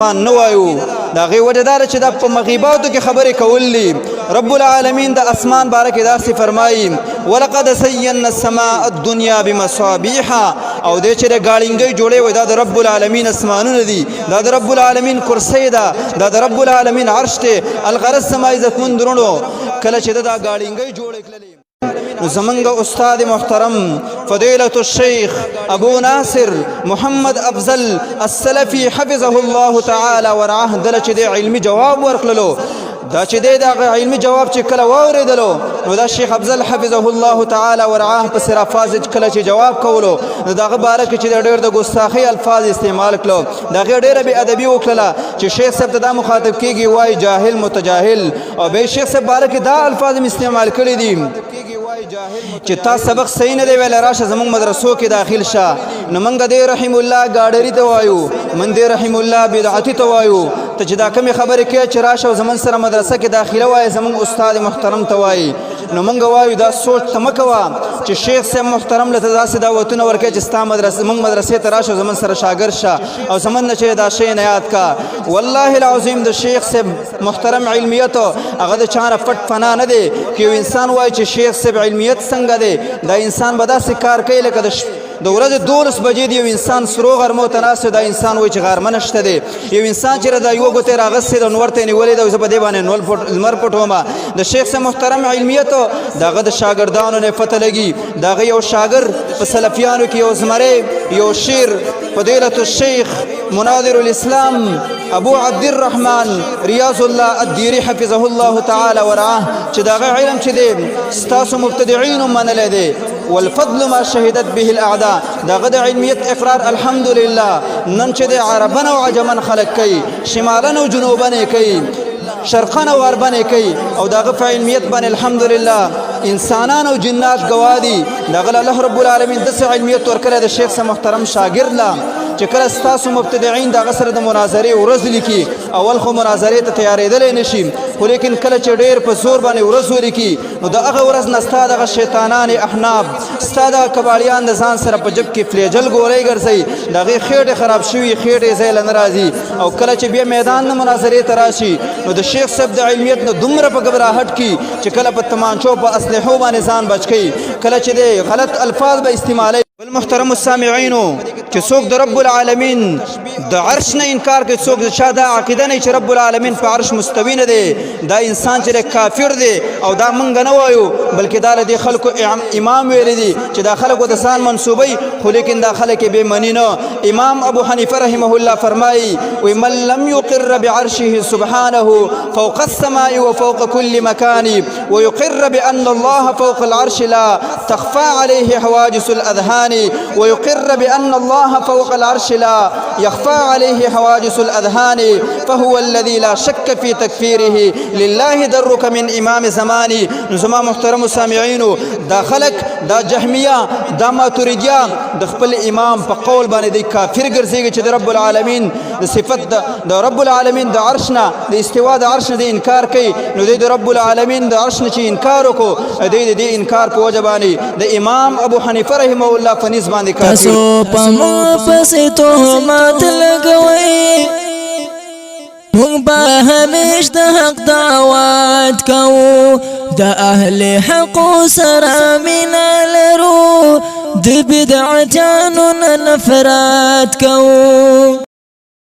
نوایو دا غي وجدار چې د مغیباتو کې خبرې کول دي. رب العالمین د اسمان بارک داسې فرمایي ولقد سینا السماء الدنيا بمصابيح او دې چې د غاړینګي جوړې وي دا د رب العالمین اسمانونه دي، دا د رب العالمین کرسی ده، دا د رب العالمین عرش ته الغرض سما عزت مند درونو کله چې دا غاړینګي جوړې کړلې. زمنگ استاد محترم فضيلة الشيخ ابو ناصر محمد افضل السلفي حفظه الله تعالى ورعاه دل چې د علمي جواب ورکړلو. دا چې د علمي جواب چې کله واوریدلو نو دا شیخ افضل حفظه الله تعالى ورعاه په سر الفاظ کله چې جواب کولو دا غبره کې چې ډېر د ګستاخی الفاظ استعمال کړو، دا ډېر به ادبي وکړه چې شیخ صاحب ته دا مخاطب کیږي وای جاهل متجاهل، او به شیخ صاحب بارک دا الفاظ استعمال کړی دي چې تا سبق صحیح نه دی ویل راشه زمونږ مدرسو کې داخل شه. نو موږ دې رحم الله ګاډری ته وایو، من دې رحم الله بدعتي ته وایو. ته چې دا کومې خبرې کوې چې راشه زمون سره مدرسه کې داخله وایي زمونږ استاد محترم ته وایي. نو موږ وایو دا سوچ ته مه کوه چې شیخ صاحب محترم له ته داسې دعوتونه ورکوي چې ستا موږ مدرسې ته راشه زمون سره شاګرد شه او زمون نه چې دا شی نه یاد کا. والله العظیم د شیخ صاحب محترم علمیت هغه د چا نه پټ فنا نه دی که یو انسان وایي چې شیخ صاحب علمیت څنګه دی، دا انسان به داسې کار کوي لکه د ورځې 12 بجې دی یو انسان سرو غرمو ته ناست دا انسان وایي چې غرمه نشته دی. یو انسان چې دا یوه ګوتې راغستې ده نور ته یې نیولې ده زه په دې باندې لمر پټومه. د شیخ صاحب محترم علمیت د هغه د شاګردانو نه پته لګي، د هغه یو شاګرد په سلفیانو کې یو زمری یو شیر فضیلة الشیخ مناظر الاسلام ابو عبد الرحمن ریاض الله الدیری حفظه الله تعالی ورعاه چې دا غي علم چې دی ستاسو مبتدعين منل دی والفضل ما شهدت به الاعداء. دا غد علمیت اقرار الحمدلله نن چې د عربن او عجمن خلق کوي، شمالن او جنوبن کوي، شرقن او غربن کوي، او دا غ علمیت باندې الحمدلله انسانان او جنات گوادي. دا غل الله رب العالمین د علمیت ورکړه د شیخ صاحب محترم شاګرد لا چې کله ستاسو مبتدعين دا غسر د مناظره ورځ لیکي اول خو مناظره ته تیارېدل نشي، خو لیکن کله چې ډېر په زور باندې ورځ ولیکي نو دا هغه ورځ نستا د شیطانان احناب ستا د کباړیان د ځان سره په جب کې فلیجل ګوري ګرځي، دا غي خېټه خراب شوی خېټه زیل ناراضي. او کله چې بیا میدان د مناظره تراشي نو د شیخ صاحب د علمیت نو دومره په غبرهټ کې چې کله په تمانچو په اسلحو باندې ځان بچ کی، کله چې د غلط الفاظ به استعمالي. والمحترم السامعين چې څوک د رب العالمین د عرش نه انکار کوي، څوک د چا د عقیده نه چې رب العالمین په عرش مستوی نه دی، دا انسان چې کافر دی. او دا مونږ نه وایو بلکې دا د خلکو امام ویل دي چې دا خلکو د ځان منسوبي، خو لیکن دا خلک به منی نه. امام ابو حنیفه رحمه الله فرمایي ومن لم يقر بعرشه سبحانه فوق السماء وفوق كل مكان ويقر بأن الله فوق العرش لا تخفى عليه حواجز الأذهان ويقر بأن الله فوق العرش لا يخفى عليه حواجز الأذهان فهو الذي لا شك في تكفيره لله درك من إمام زماني. نزما محترم سامعين دا خلق دا جهمية دا ماتريدية د خپل امام په قول باندې د کافر ګرځيږي چې د رب العالمین د صفت د رب العالمین د عرشنا د استوا د عرش د انکار کوي، نو د رب العالمین د عرش نه چې انکار وکړو د انکار په وجه باندې د امام ابو حنیفه رحمه الله فنیز باندې کافر. تاسو پمو پسې تهمت لګوي، موږ به همیش د حق دعوت کوو، د اهل حق سره مینه لرو، د بدعتانو نه نفرت کوو.